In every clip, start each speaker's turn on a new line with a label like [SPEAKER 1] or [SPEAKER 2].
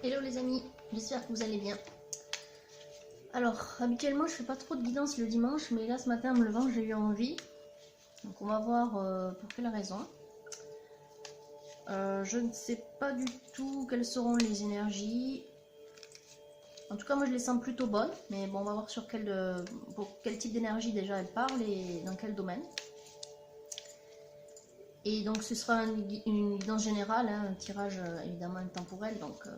[SPEAKER 1] Hello les amis, j'espère que vous allez bien. Alors, habituellement je fais pas trop de guidance le dimanche, mais là ce matin en me levant j'ai eu envie. Donc on va voir pour quelle raison. Je ne sais pas du tout quelles seront les énergies. En tout cas moi je les sens plutôt bonnes, mais bon on va voir sur pour quel type d'énergie déjà elle parle et dans quel domaine. Et donc ce sera une guidance générale, hein, un tirage évidemment intemporel, donc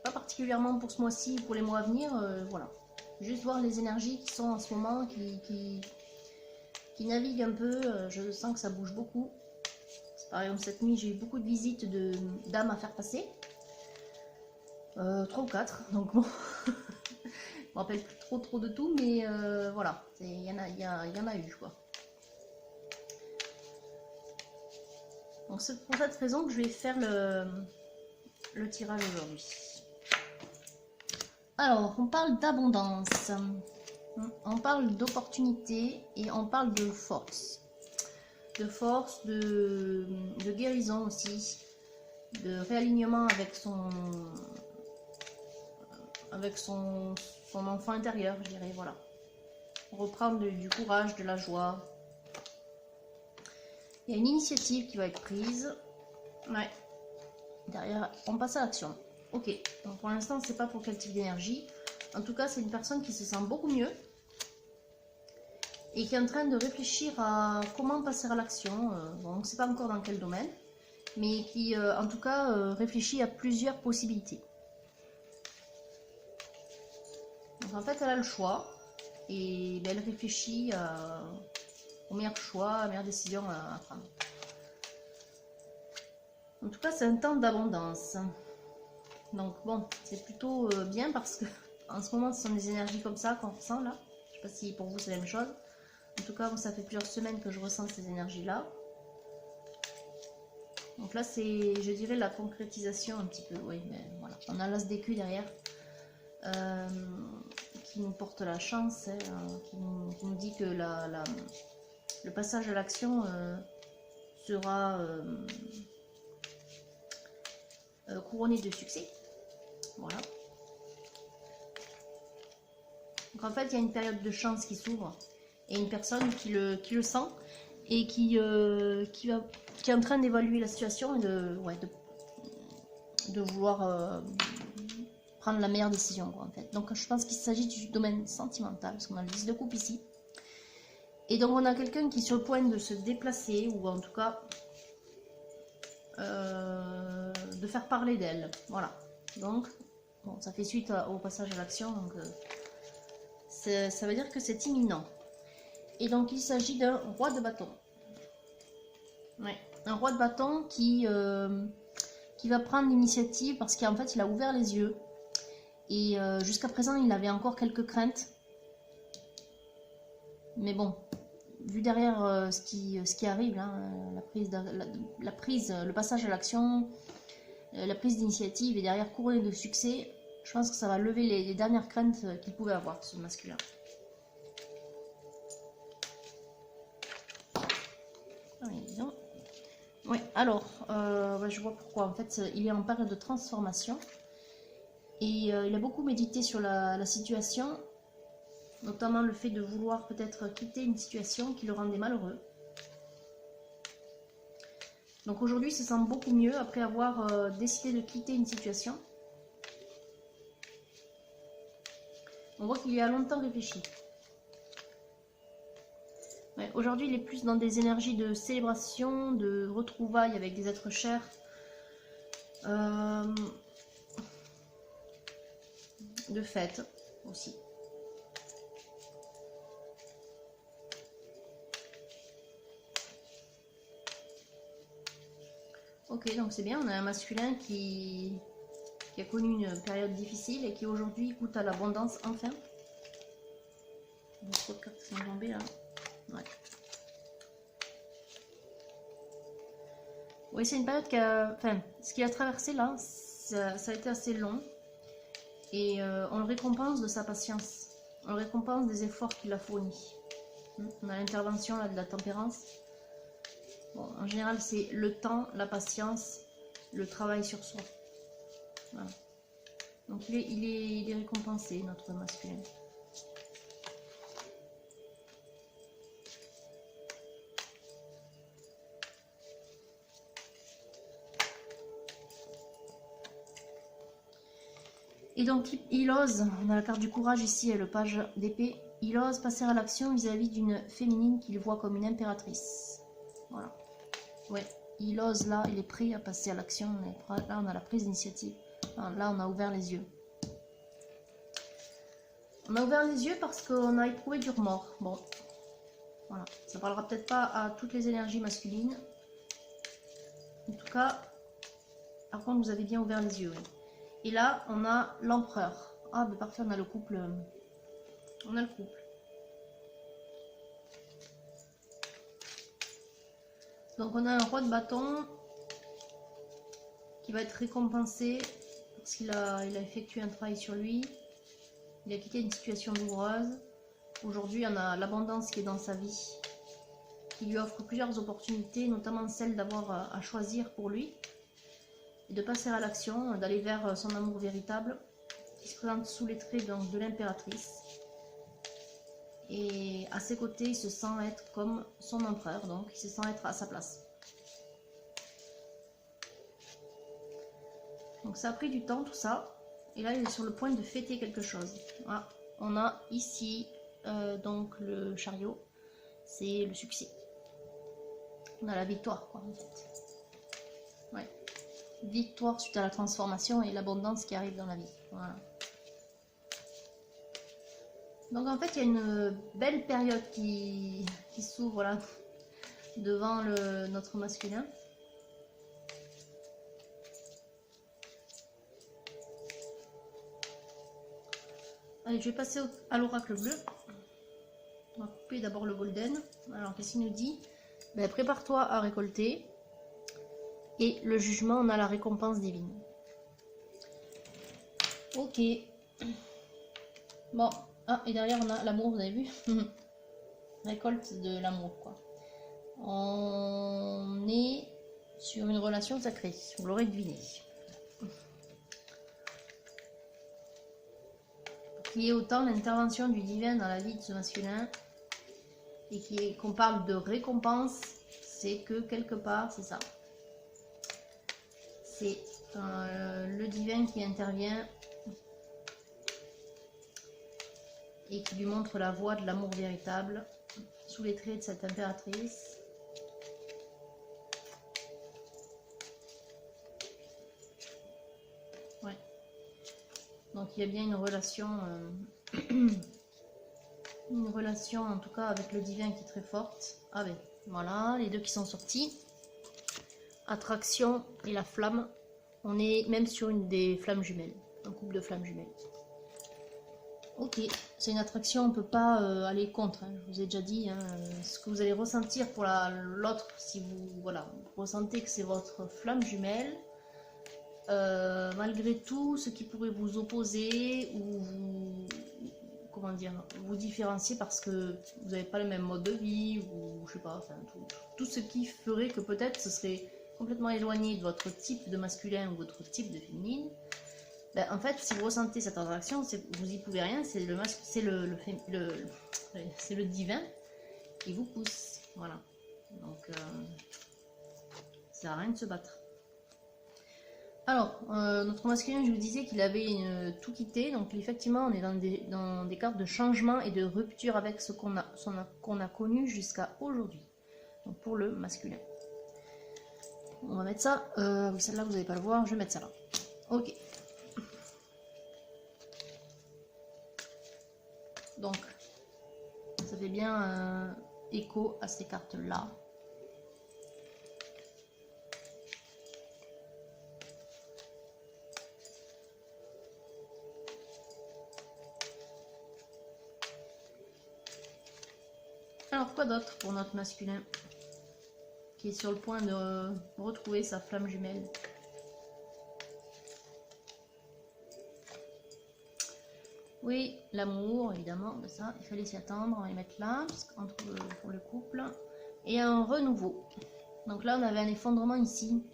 [SPEAKER 1] pas particulièrement pour ce mois-ci ou pour les mois à venir, voilà. Juste voir les énergies qui sont en ce moment, qui naviguent un peu, je sens que ça bouge beaucoup. Par exemple cette nuit j'ai eu beaucoup de visites d'âmes à faire passer. 3 ou 4, donc bon, je me rappelle plus trop de tout, mais voilà, il y en a eu quoi. Donc c'est pour cette raison que je vais faire le tirage aujourd'hui. Alors, on parle d'abondance, on parle d'opportunité et on parle de force. De force, de guérison aussi, de réalignement avec son enfant intérieur, je dirais, voilà. Reprendre du courage, de la joie. Il y a une initiative qui va être prise. Ouais. Derrière, on passe à l'action. Ok, donc pour l'instant, c'est pas pour quel type d'énergie. En tout cas, c'est une personne qui se sent beaucoup mieux et qui est en train de réfléchir à comment passer à l'action. Bon, on ne sait pas encore dans quel domaine, mais qui, en tout cas, réfléchit à plusieurs possibilités. Donc en fait, elle a le choix et ben, elle réfléchit au meilleur choix, à la meilleure décision à prendre. En tout cas, c'est un temps d'abondance. Donc bon, c'est plutôt bien parce que en ce moment, ce sont des énergies comme ça qu'on ressent là. Je sais pas si pour vous c'est la même chose. En tout cas, moi, ça fait plusieurs semaines que je ressens ces énergies-là. Donc là, c'est, je dirais, la concrétisation un petit peu. Oui, mais voilà. On a l'as d'écu derrière qui nous porte la chance, hein, qui nous dit que le passage à l'action sera couronné de succès. Voilà. Donc en fait, il y a une période de chance qui s'ouvre et une personne qui le sent et qui est en train d'évaluer la situation et de vouloir prendre la meilleure décision, quoi, en fait. Donc je pense qu'il s'agit du domaine sentimental, parce qu'on a le 10 de coupe ici. Et donc on a quelqu'un qui est sur le point de se déplacer, ou en tout cas de faire parler d'elle. Voilà. Donc, bon, ça fait suite au passage à l'action, donc ça veut dire que c'est imminent. Et donc il s'agit d'un roi de bâton. Ouais, un roi de bâton qui va prendre l'initiative parce qu'en fait il a ouvert les yeux. Et jusqu'à présent il avait encore quelques craintes. Mais bon, vu derrière ce qui arrive, hein, le passage à l'action, la prise d'initiative et derrière couronné de succès, je pense que ça va lever les dernières craintes qu'il pouvait avoir, ce masculin. Oui, alors, je vois pourquoi. En fait, il est en période de transformation et il a beaucoup médité sur la situation, notamment le fait de vouloir peut-être quitter une situation qui le rendait malheureux. Donc aujourd'hui, il se sent beaucoup mieux après avoir décidé de quitter une situation. On voit qu'il y a longtemps réfléchi. Ouais, aujourd'hui, il est plus dans des énergies de célébration, de retrouvailles avec des êtres chers. De fête aussi. Ok, donc c'est bien, on a un masculin qui a connu une période difficile et qui aujourd'hui goûte à l'abondance enfin. Trop de cartes sont tombées là. Ouais. Oui, c'est une période ce qu'il a traversé là, ça a été assez long. Et on le récompense de sa patience. On le récompense des efforts qu'il a fournis. On a l'intervention de la tempérance. Bon, en général, c'est le temps, la patience, le travail sur soi. Voilà. Donc il est récompensé, notre masculin. Et donc il ose, on a la carte du courage ici et le page d'épée, il ose passer à l'action vis-à-vis d'une féminine qu'il voit comme une impératrice. Voilà. Ouais, il ose là, il est prêt à passer à l'action. Là, on a la prise d'initiative. Là, on a ouvert les yeux. On a ouvert les yeux parce qu'on a éprouvé du remords. Bon, voilà. Ça parlera peut-être pas à toutes les énergies masculines. En tout cas, par contre, vous avez bien ouvert les yeux. Oui. Et là, on a l'empereur. Ah, ben parfait, on a le couple. On a le couple. Donc, on a un roi de bâton qui va être récompensé parce qu'il a effectué un travail sur lui. Il a quitté une situation douloureuse. Aujourd'hui, on a l'abondance qui est dans sa vie, qui lui offre plusieurs opportunités, notamment celle d'avoir à choisir pour lui. Et de passer à l'action, d'aller vers son amour véritable, qui se présente sous les traits donc, de l'impératrice. Et à ses côtés, il se sent être comme son empereur, donc il se sent être à sa place. Donc ça a pris du temps tout ça, et là il est sur le point de fêter quelque chose. Voilà. On a ici donc le chariot, c'est le succès. On a la victoire quoi en fait. Ouais. Victoire suite à la transformation et l'abondance qui arrive dans la vie. Voilà. Donc en fait il y a une belle période qui s'ouvre là devant notre masculin. Allez, je vais passer à l'oracle bleu. On va couper d'abord le golden. Alors qu'est-ce qu'il nous dit? Ben, prépare-toi à récolter. Et le jugement, on a la récompense divine. Ok. Bon. Ah, et derrière, on a l'amour, vous avez vu? Récolte de l'amour, quoi. On est sur une relation sacrée. Vous l'aurez deviné. Qui est autant l'intervention du divin dans la vie de ce masculin. Et qu'on parle de récompense, c'est que quelque part, c'est ça. C'est le divin qui intervient et qui lui montre la voie de l'amour véritable sous les traits de cette impératrice. Ouais. Donc il y a bien une relation en tout cas avec le divin qui est très forte. Ah ben voilà, les deux qui sont sortis. Attraction et la flamme. On est même sur une des flammes jumelles, un couple de flammes jumelles. Ok, c'est une attraction, on ne peut pas aller contre, hein. Je vous ai déjà dit, hein, ce que vous allez ressentir pour l'autre, si vous ressentez que c'est votre flamme jumelle, malgré tout ce qui pourrait vous opposer ou vous différencier parce que vous n'avez pas le même mode de vie, ou je sais pas, enfin, tout ce qui ferait que peut-être ce serait complètement éloigné de votre type de masculin ou votre type de féminine. Ben, en fait, si vous ressentez cette attraction, vous n'y pouvez rien, c'est le divin qui vous pousse. Voilà. Donc, ça sert à rien de se battre. Alors, notre masculin, je vous disais qu'il avait tout quitté. Donc, effectivement, on est dans des cartes de changement et de rupture avec ce qu'on a connu jusqu'à aujourd'hui. Donc, pour le masculin. On va mettre ça. Oui, celle-là, vous n'allez pas le voir. Je vais mettre ça là. Ok. Donc, ça fait bien écho à ces cartes-là. Alors, quoi d'autre pour notre masculin qui est sur le point de retrouver sa flamme jumelle? Oui, l'amour, évidemment, ça, il fallait s'y attendre. On va les mettre là, pour le couple. Et un renouveau. Donc là, on avait un effondrement ici.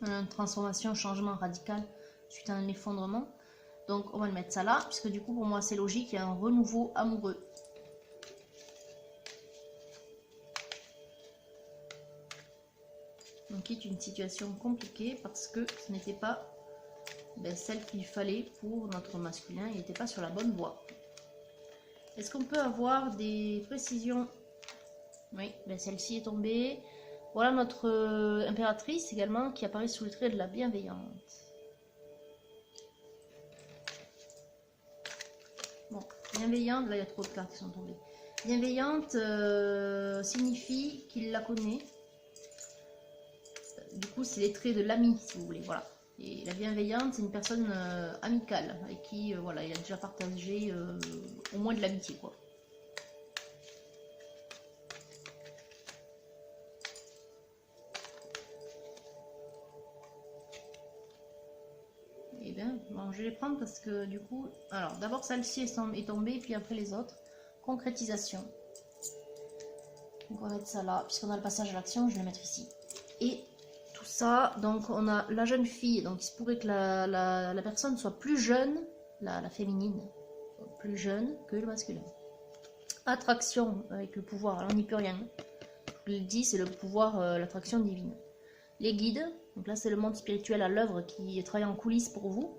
[SPEAKER 1] Une transformation, un changement radical. suite à un effondrement. Donc on va le mettre ça là, puisque du coup pour moi c'est logique, il y a un renouveau amoureux. Donc qui est une situation compliquée parce que ce n'était pas celle qu'il fallait pour notre masculin, il n'était pas sur la bonne voie. Est-ce qu'on peut avoir des précisions? Oui, celle-ci est tombée. Voilà notre impératrice également qui apparaît sous le trait de la bienveillante. Bon, bienveillante, là il y a trop de cartes qui sont tombées. Bienveillante signifie qu'il la connaît. Du coup, c'est les traits de l'ami, si vous voulez, voilà. Et la bienveillante, c'est une personne amicale, avec qui, voilà, il a déjà partagé au moins de l'amitié, quoi. Eh bien, bon, je vais les prendre parce que, du coup... Alors, d'abord, celle-ci est tombée, puis après les autres. Concrétisation. Donc, on va mettre ça là, puisqu'on a le passage à l'action, je vais le mettre ici. Et... ça, donc on a la jeune fille, donc il se pourrait que la personne soit plus jeune, la féminine, plus jeune que le masculin. Attraction avec le pouvoir, alors on n'y peut rien. Je le dis, c'est le pouvoir, l'attraction divine. Les guides, donc là c'est le monde spirituel à l'œuvre qui travaille en coulisses pour vous,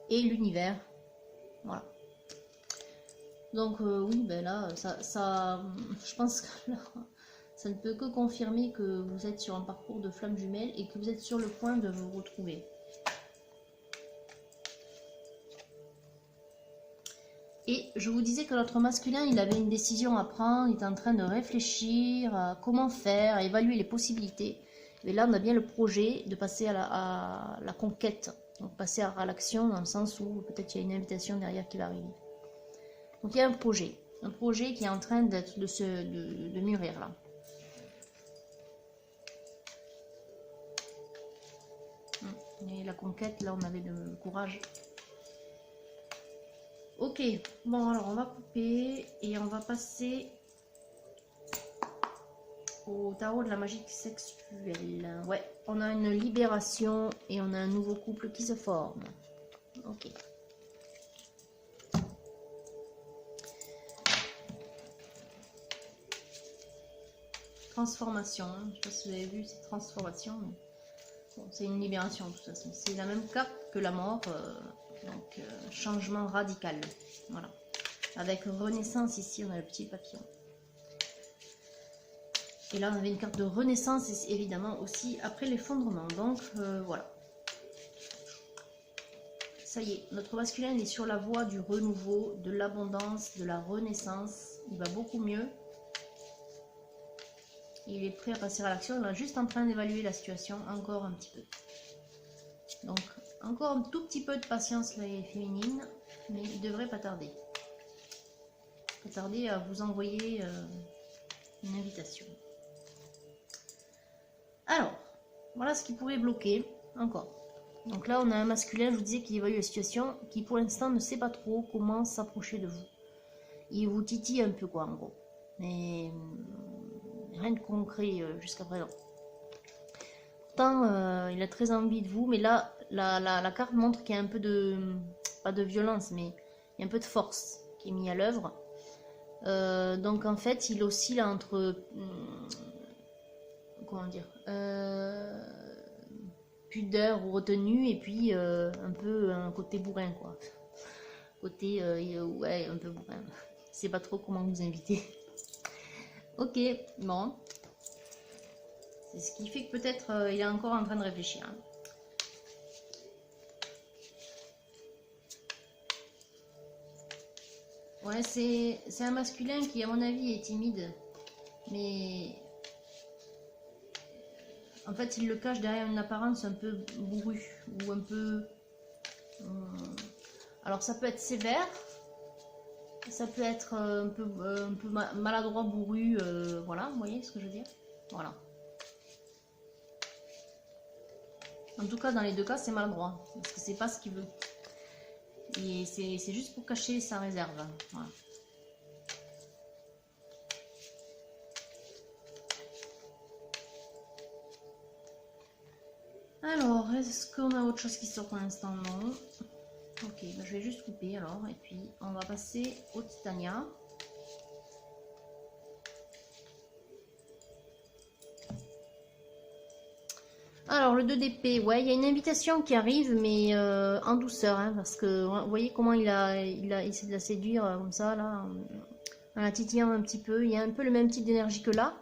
[SPEAKER 1] et l'univers, voilà. Donc oui, là, ça je pense que là, ça ne peut que confirmer que vous êtes sur un parcours de flammes jumelles et que vous êtes sur le point de vous retrouver. Et je vous disais que notre masculin, il avait une décision à prendre, il est en train de réfléchir à comment faire, à évaluer les possibilités. Et là, on a bien le projet de passer à la conquête, donc passer à l'action dans le sens où peut-être il y a une invitation derrière qui va arriver. Donc il y a un projet qui est en train de mûrir là. Et la conquête, là, on avait le courage. Ok, bon, alors on va couper et on va passer au tarot de la magie sexuelle. Ouais, on a une libération et on a un nouveau couple qui se forme. Ok. Transformation, hein. Je ne sais pas si vous avez vu cette transformation, mais... Bon, c'est une libération de toute façon. C'est la même carte que la mort, donc changement radical. Voilà. Avec renaissance ici, on a le petit papillon. Et là, on avait une carte de renaissance évidemment aussi après l'effondrement. Donc voilà. Ça y est, notre masculin est sur la voie du renouveau, de l'abondance, de la renaissance. Il va beaucoup mieux. Il est prêt à passer à l'action, il est juste en train d'évaluer la situation encore un petit peu. Donc, encore un tout petit peu de patience les féminines, mais il devrait pas tarder. Pas tarder à vous envoyer une invitation. Alors, voilà ce qui pourrait bloquer, encore. Donc là, on a un masculin, je vous disais, qui évalue la situation, qui pour l'instant ne sait pas trop comment s'approcher de vous. Il vous titille un peu, quoi, en gros. Mais... rien de concret jusqu'à présent. Pourtant, il a très envie de vous, mais là, la carte montre qu'il y a un peu de... pas de violence, mais il y a un peu de force qui est mise à l'œuvre. Donc en fait, il oscille entre... comment dire, pudeur ou retenue, et puis un peu un côté bourrin, quoi. Côté, ouais, un peu bourrin. Je sais pas trop comment vous inviter. Ok, bon. C'est ce qui fait que peut-être il est encore en train de réfléchir. Hein. Ouais, c'est un masculin qui, à mon avis, est timide. Mais en fait, il le cache derrière une apparence un peu bourrue. Ou un peu... alors, ça peut être sévère. Ça peut être un peu maladroit, bourru. Voilà, vous voyez ce que je veux dire? Voilà. En tout cas, dans les deux cas, c'est maladroit. Parce que c'est pas ce qu'il veut. Et c'est juste pour cacher sa réserve. Voilà. Alors, est-ce qu'on a autre chose qui sort pour l'instant? Non. Ok, bah je vais juste couper alors. Et puis, on va passer au Titania. Alors, le 2 d'épée, ouais, il y a une invitation qui arrive, mais en douceur, hein, parce que vous voyez comment il essaie de la séduire comme ça, là, en la titillant un petit peu. Il y a un peu le même type d'énergie que là,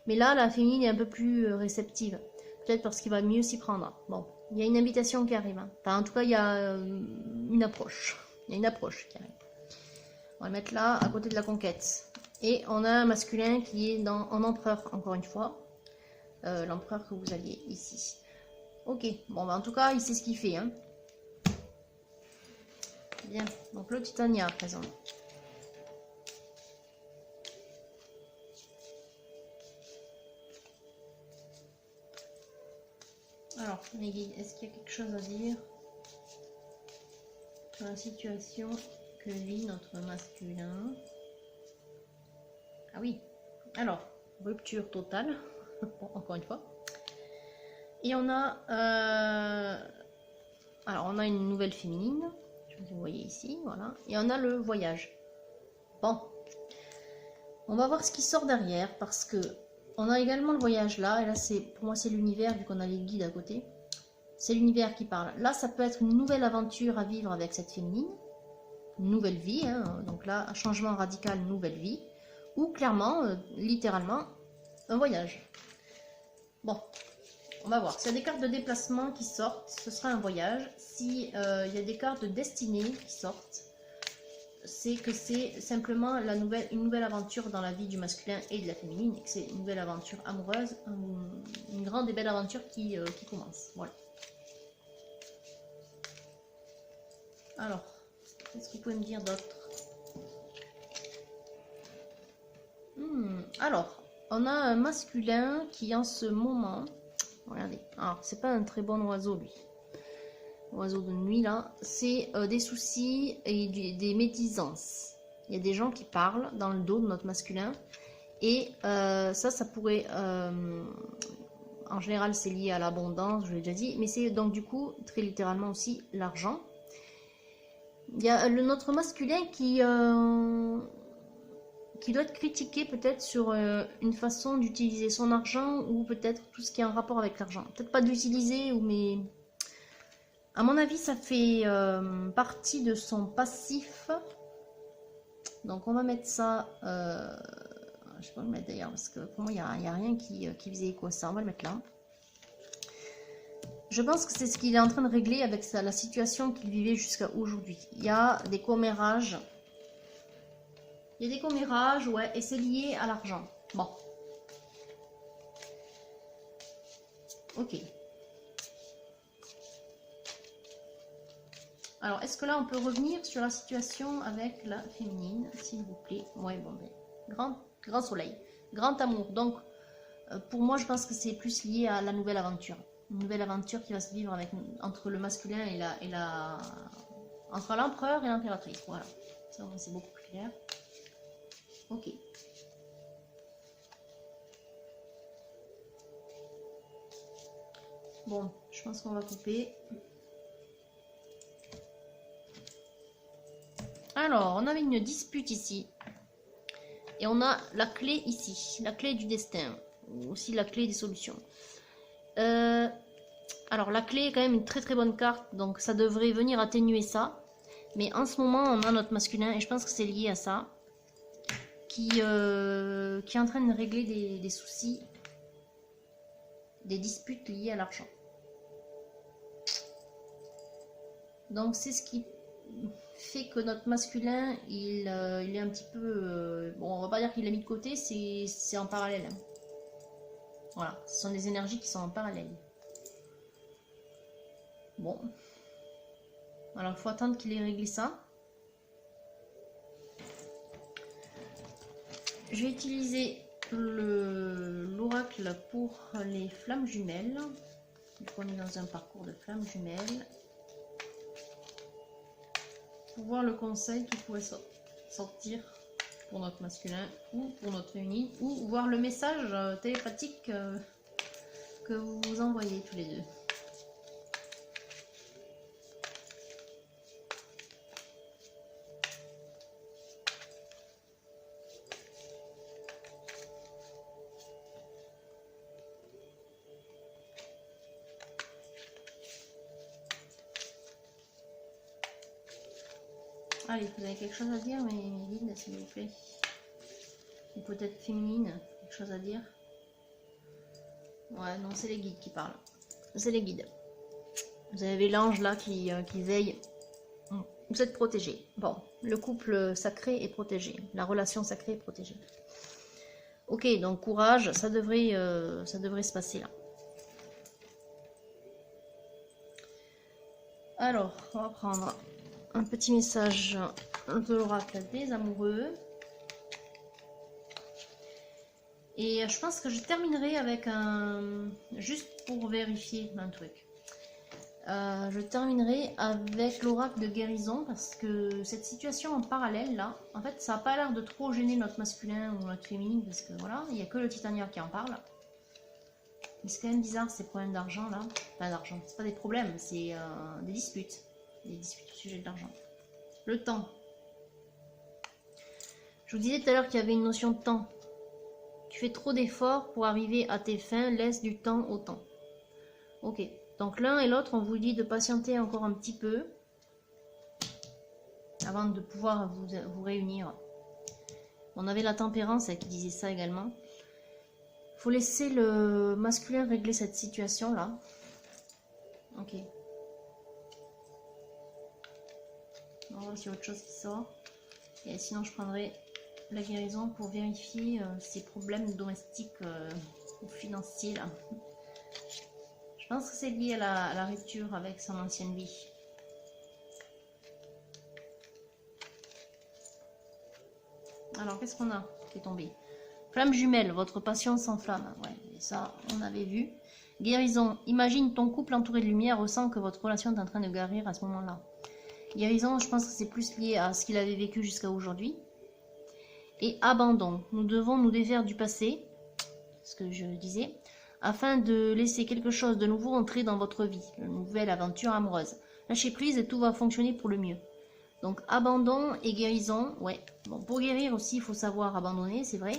[SPEAKER 1] mais là, la féminine est un peu plus réceptive. Peut-être parce qu'il va mieux s'y prendre. Bon, il y a une invitation qui arrive. Hein. Enfin, en tout cas, il y a une approche. Il y a une approche qui arrive. On va le mettre là, à côté de la conquête. Et on a un masculin qui est en empereur, encore une fois. L'empereur que vous aviez ici. Ok, bon, bah, en tout cas, il sait ce qu'il fait. Hein. Bien, donc le Titania à présent. Alors, mes guides, est-ce qu'il y a quelque chose à dire sur la situation que vit notre masculin? Ah oui, alors, rupture totale, bon, encore une fois. Et on a, alors on a une nouvelle féminine, je vous voyez ici, voilà. Et on a le voyage. Bon, on va voir ce qui sort derrière parce que on a également le voyage là. Et là, c'est pour moi c'est l'univers vu qu'on a les guides à côté. C'est l'univers qui parle. Là, ça peut être une nouvelle aventure à vivre avec cette féminine, une nouvelle vie. Hein. Donc là, un changement radical, une nouvelle vie, ou clairement, littéralement, un voyage. Bon. On va voir. S'il y a des cartes de déplacement qui sortent, ce sera un voyage. Si il y a des cartes de destinée qui sortent, c'est que c'est simplement une nouvelle aventure dans la vie du masculin et de la féminine, et que c'est une nouvelle aventure amoureuse, une grande et belle aventure qui commence. Voilà. Alors, qu'est-ce que vous pouvez me dire d'autre? Alors, on a un masculin qui en ce moment... Regardez, alors c'est pas un très bon oiseau lui. Oiseau de nuit là, c'est des soucis et des médisances. Il y a des gens qui parlent dans le dos de notre masculin et ça pourrait, en général c'est lié à l'abondance, je l'ai déjà dit, mais c'est donc du coup très littéralement aussi l'argent. Il y a notre masculin qui doit être critiqué peut-être sur une façon d'utiliser son argent ou peut-être tout ce qui est en rapport avec l'argent. Peut-être pas d'utiliser, mais à mon avis ça fait partie de son passif. Donc on va mettre ça, je sais pas le mettre d'ailleurs parce que pour moi il n'y a rien qui faisait écho à ça, on va le mettre là. Je pense que c'est ce qu'il est en train de régler avec la situation qu'il vivait jusqu'à aujourd'hui. Il y a des commérages. Il y a des commérages, ouais, et c'est lié à l'argent. Bon. Ok. Alors, est-ce que là, on peut revenir sur la situation avec la féminine, s'il vous plaît? Ouais, bon, ben, grand soleil, grand amour. Donc, pour moi, je pense que c'est plus lié à la nouvelle aventure. Une nouvelle aventure qui va se vivre entre le masculin et entre l'empereur et l'impératrice. Voilà. Ça, c'est beaucoup plus clair. Ok. Bon, je pense qu'on va couper. Alors, on avait une dispute ici. Et on a la clé ici. La clé du destin. Ou aussi la clé des solutions. Alors, la clé est quand même une très très bonne carte. Donc, ça devrait venir atténuer ça. Mais en ce moment, on a notre masculin. Et je pense que c'est lié à ça. Qui est en train de régler des soucis. Des disputes liées à l'argent. Donc, c'est ce qui fait que notre masculin, il est un petit peu... bon, on va pas dire qu'il l'a mis de côté, c'est en parallèle. Voilà, ce sont des énergies qui sont en parallèle. Bon. Alors, il faut attendre qu'il ait réglé ça. Je vais utiliser l'oracle pour les flammes jumelles. Donc, on est dans un parcours de flammes jumelles. Pour voir le conseil qui pourrait sortir pour notre masculin ou pour notre féminine, ou voir le message télépathique que vous vous envoyez tous les deux. Allez, vous avez quelque chose à dire, mes guides, s'il vous plaît. Ou peut-être féminine, quelque chose à dire. Ouais, non, c'est les guides qui parlent. C'est les guides. Vous avez l'ange là qui veille. Vous êtes protégé. Bon, le couple sacré est protégé. La relation sacrée est protégée. Ok, donc courage, ça devrait se passer là. Alors, on va prendre un petit message de l'oracle des amoureux. Et je pense que je terminerai avec un... Juste pour vérifier un truc. Je terminerai avec l'oracle de guérison parce que cette situation en parallèle là, en fait ça n'a pas l'air de trop gêner notre masculin ou notre féminine parce que voilà, il n'y a que le titania qui en parle. Mais c'est quand même bizarre ces problèmes d'argent là. Enfin d'argent, c'est pas des problèmes, c'est des disputes. Des disputes au sujet de l'argent. Le temps. Je vous disais tout à l'heure qu'il y avait une notion de temps. Tu fais trop d'efforts pour arriver à tes fins, laisse du temps au temps. Ok. Donc l'un et l'autre, on vous dit de patienter encore un petit peu avant de pouvoir vous réunir. On avait la tempérance qui disait ça également. Il faut laisser le masculin régler cette situation-là. Ok. On va voir s'il y a autre chose qui sort. Et sinon, je prendrai la guérison pour vérifier ces problèmes domestiques ou financiers là. Je pense que c'est lié à la rupture avec son ancienne vie. Alors, qu'est-ce qu'on a qui est tombé? Flamme jumelle, votre passion s'enflamme. Ouais, ça, on avait vu. Guérison, imagine ton couple entouré de lumière, ressent que votre relation est en train de guérir à ce moment-là. Guérison, je pense que c'est plus lié à ce qu'il avait vécu jusqu'à aujourd'hui. Et abandon, nous devons nous défaire du passé, ce que je disais, afin de laisser quelque chose de nouveau entrer dans votre vie, une nouvelle aventure amoureuse. Lâchez prise et tout va fonctionner pour le mieux. Donc abandon et guérison, ouais. Bon, pour guérir aussi, il faut savoir abandonner, c'est vrai.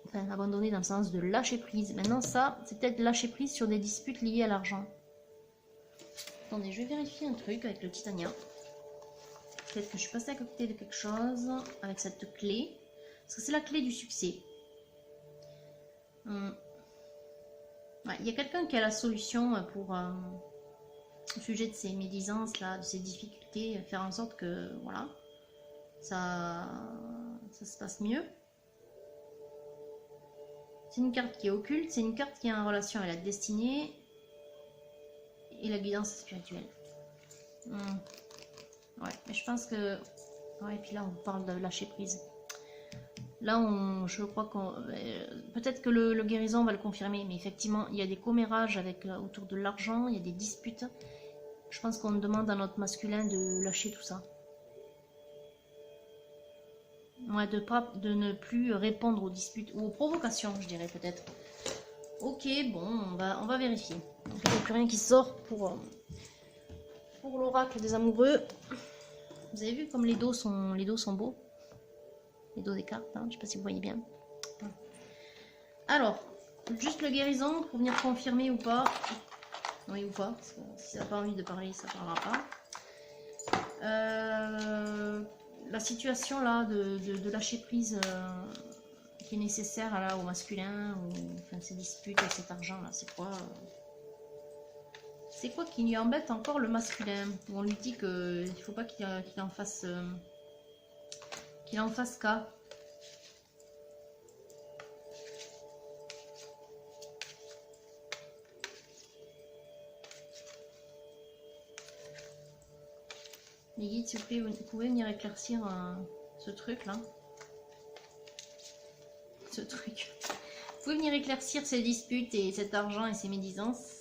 [SPEAKER 1] Enfin, abandonner dans le sens de lâcher prise. Maintenant, ça, c'est peut-être lâcher prise sur des disputes liées à l'argent. Attendez, je vais vérifier un truc avec le titania. Peut-être que je suis passée à côté de quelque chose avec cette clé. Parce que c'est la clé du succès. Ouais, il y a quelqu'un qui a la solution pour au sujet de ces médisances là, de ces difficultés, faire en sorte que voilà, ça se passe mieux. C'est une carte qui est occulte, c'est une carte qui est en relation avec la destinée et la guidance spirituelle. Ouais, mais je pense que... Ouais, et puis là, on parle de lâcher prise. Là, je crois qu'on... peut-être que le guérison va le confirmer, mais effectivement, il y a des commérages autour de l'argent, il y a des disputes. Je pense qu'on demande à notre masculin de lâcher tout ça. Ouais, de ne plus répondre aux disputes ou aux provocations, je dirais peut-être. Ok, bon, on va vérifier. Donc, il n'y a plus rien qui sort pour l'oracle des amoureux. Vous avez vu comme les dos sont beaux. Les dos des cartes, hein, je ne sais pas si vous voyez bien. Alors, juste le guérison pour venir confirmer ou pas. Oui ou pas, parce que si ça n'a pas envie de parler, ça ne parlera pas. La situation là de lâcher prise qui est nécessaire là, au masculin, ou enfin, ces disputes et cet argent là, c'est quoi c'est quoi qui lui embête encore le masculin? On lui dit qu'il ne faut pas qu'il en fasse cas. Les guides, s'il vous plaît, vous pouvez venir éclaircir ce truc là. Ce truc. Vous pouvez venir éclaircir ces disputes et cet argent et ces médisances.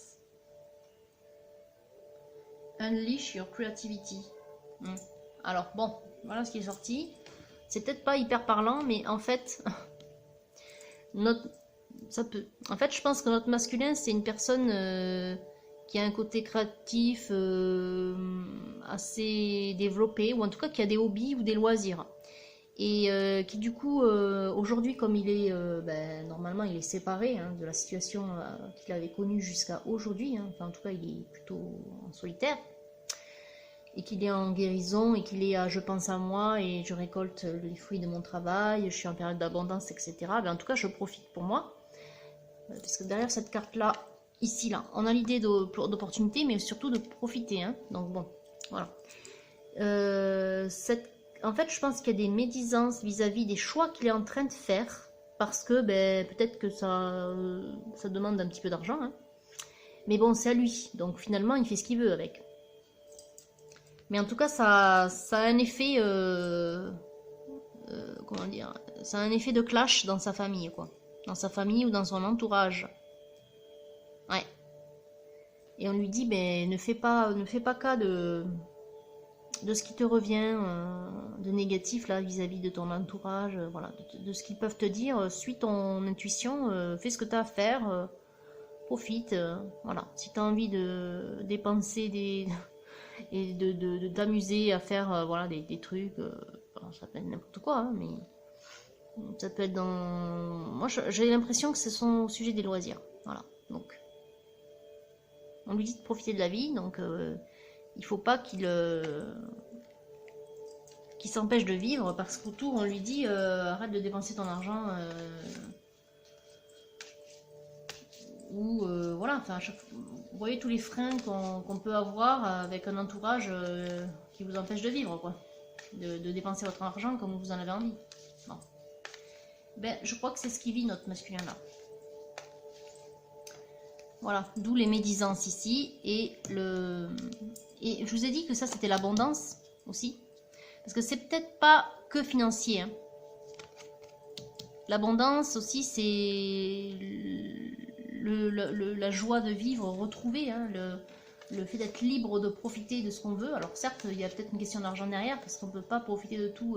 [SPEAKER 1] Unleash your creativity. Alors bon, voilà ce qui est sorti. C'est peut-être pas hyper parlant, mais en fait, ça peut. En fait, je pense que notre masculin, c'est une personne qui a un côté créatif assez développé, ou en tout cas qui a des hobbies ou des loisirs. Et qui du coup, aujourd'hui, comme il est, normalement, il est séparé de la situation qu'il avait connue jusqu'à aujourd'hui. Enfin, en tout cas, il est plutôt en solitaire. et qu'il est en guérison et qu'il est à je pense à moi et je récolte les fruits de mon travail, je suis en période d'abondance, etc. Ben, en tout cas, je profite pour moi. Parce que derrière cette carte-là, ici, là, on a l'idée d'opportunité, mais surtout de profiter. Hein. Donc bon, voilà. En fait, je pense qu'il y a des médisances vis-à-vis des choix qu'il est en train de faire. Parce que ben, peut-être que ça demande un petit peu d'argent. Hein. Mais bon, c'est à lui. Donc finalement, il fait ce qu'il veut avec. Mais en tout cas, ça a un effet... comment dire, ça a un effet de clash dans sa famille, quoi. Dans sa famille ou dans son entourage. Ouais. Et on lui dit, ben, ne fais pas cas de ce qui te revient de négatif là vis-à-vis de ton entourage, voilà, de ce qu'ils peuvent te dire. Suis ton intuition, fais ce que tu as à faire, profite. Voilà. Si tu as envie de dépenser et de t'amuser à faire voilà, des trucs, ça peut être n'importe quoi, hein, mais ça peut être dans... Moi, j'ai l'impression que ce sont au sujet des loisirs. Voilà. Donc, on lui dit de profiter de la vie, donc il faut pas qu'il s'empêche de vivre, parce qu'autour, on lui dit arrête de dépenser ton argent. Ou voilà, enfin, vous voyez tous les freins qu'on peut avoir avec un entourage qui vous empêche de vivre, quoi. De dépenser votre argent comme vous en avez envie. Bon. Ben, je crois que c'est ce qui vit notre masculin là. Voilà, d'où les médisances ici. Et je vous ai dit que ça c'était l'abondance aussi. Parce que c'est peut-être pas que financier. Hein. L'abondance aussi c'est la joie de vivre retrouvée. Hein, le fait d'être libre de profiter de ce qu'on veut. Alors certes, il y a peut-être une question d'argent derrière, parce qu'on ne peut pas profiter de tout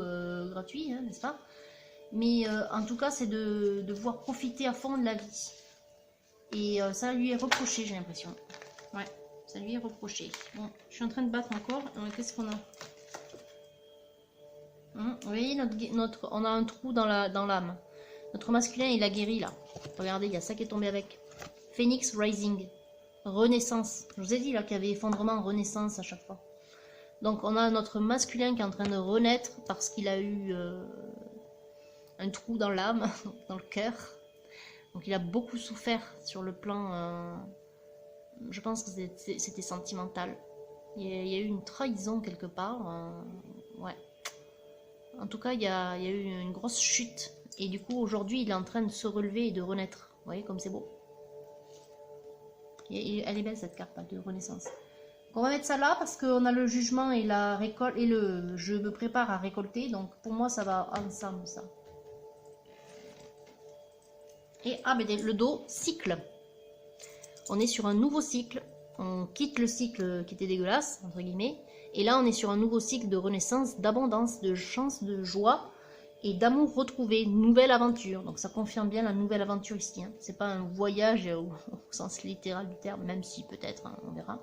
[SPEAKER 1] gratuit, hein, n'est-ce pas? Mais en tout cas, c'est de pouvoir profiter à fond de la vie. Et ça lui est reproché, j'ai l'impression. Ouais, ça lui est reproché. Bon, je suis en train de battre encore. Qu'est-ce qu'on a? Vous voyez, on a un trou dans l'âme. Notre masculin, il a guéri là. Regardez, il y a ça qui est tombé avec. Phoenix Rising. Renaissance. Je vous ai dit là qu'il y avait effondrement, renaissance à chaque fois. Donc on a notre masculin qui est en train de renaître parce qu'il a eu un trou dans l'âme, dans le cœur. Donc il a beaucoup souffert sur le plan... je pense que c'était sentimental. Il y a eu une trahison quelque part. Ouais. En tout cas, il y a eu une grosse chute. Et du coup, aujourd'hui, il est en train de se relever et de renaître. Vous voyez comme c'est beau. Elle est belle cette carte de renaissance. Donc, on va mettre ça là parce qu'on a le jugement et la récolte et je me prépare à récolter. Donc pour moi ça va ensemble ça. Et le dos, cycle. On est sur un nouveau cycle. On quitte le cycle qui était dégueulasse, entre guillemets. Et là on est sur un nouveau cycle de renaissance, d'abondance, de chance, de joie. Et d'amour retrouvé, nouvelle aventure. Donc ça confirme bien la nouvelle aventure ici. Hein. C'est pas un voyage au sens littéral du terme, même si peut-être, hein, on verra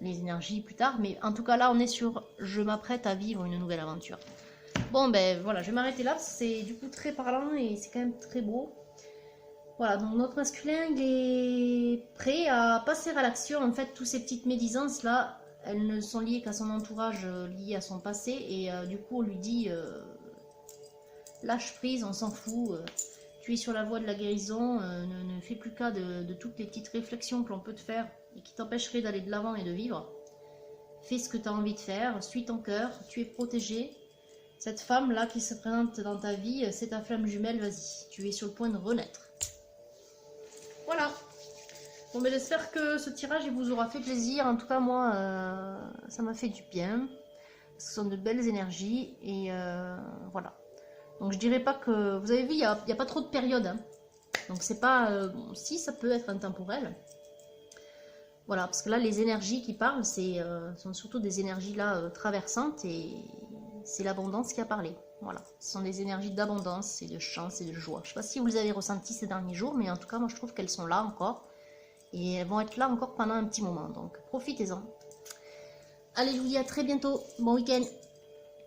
[SPEAKER 1] les énergies plus tard. Mais en tout cas là, on est sur je m'apprête à vivre une nouvelle aventure. Bon ben voilà, je vais m'arrêter là. C'est du coup très parlant et c'est quand même très beau. Voilà, donc notre masculin, il est prêt à passer à l'action. En fait, toutes ces petites médisances là, elles ne sont liées qu'à son entourage, liées à son passé. Et du coup, on lui dit... lâche prise, on s'en fout, tu es sur la voie de la guérison, ne fais plus cas de toutes les petites réflexions que l'on peut te faire et qui t'empêcheraient d'aller de l'avant et de vivre. Fais ce que tu as envie de faire, suis ton cœur, tu es protégé. Cette femme là qui se présente dans ta vie, c'est ta flamme jumelle, vas-y, tu es sur le point de renaître. Voilà. Bon ben j'espère que ce tirage il vous aura fait plaisir, en tout cas moi ça m'a fait du bien. Ce sont de belles énergies et voilà. Donc je dirais pas que... Vous avez vu, il n'y a pas trop de période. Hein. Donc c'est pas... bon, si, ça peut être intemporel. Voilà, parce que là, les énergies qui parlent, sont surtout des énergies là traversantes. Et c'est l'abondance qui a parlé. Voilà, ce sont des énergies d'abondance et de chance et de joie. Je ne sais pas si vous les avez ressenties ces derniers jours, mais en tout cas, moi je trouve qu'elles sont là encore. Et elles vont être là encore pendant un petit moment. Donc profitez-en. Allez, je vous dis à très bientôt. Bon week-end.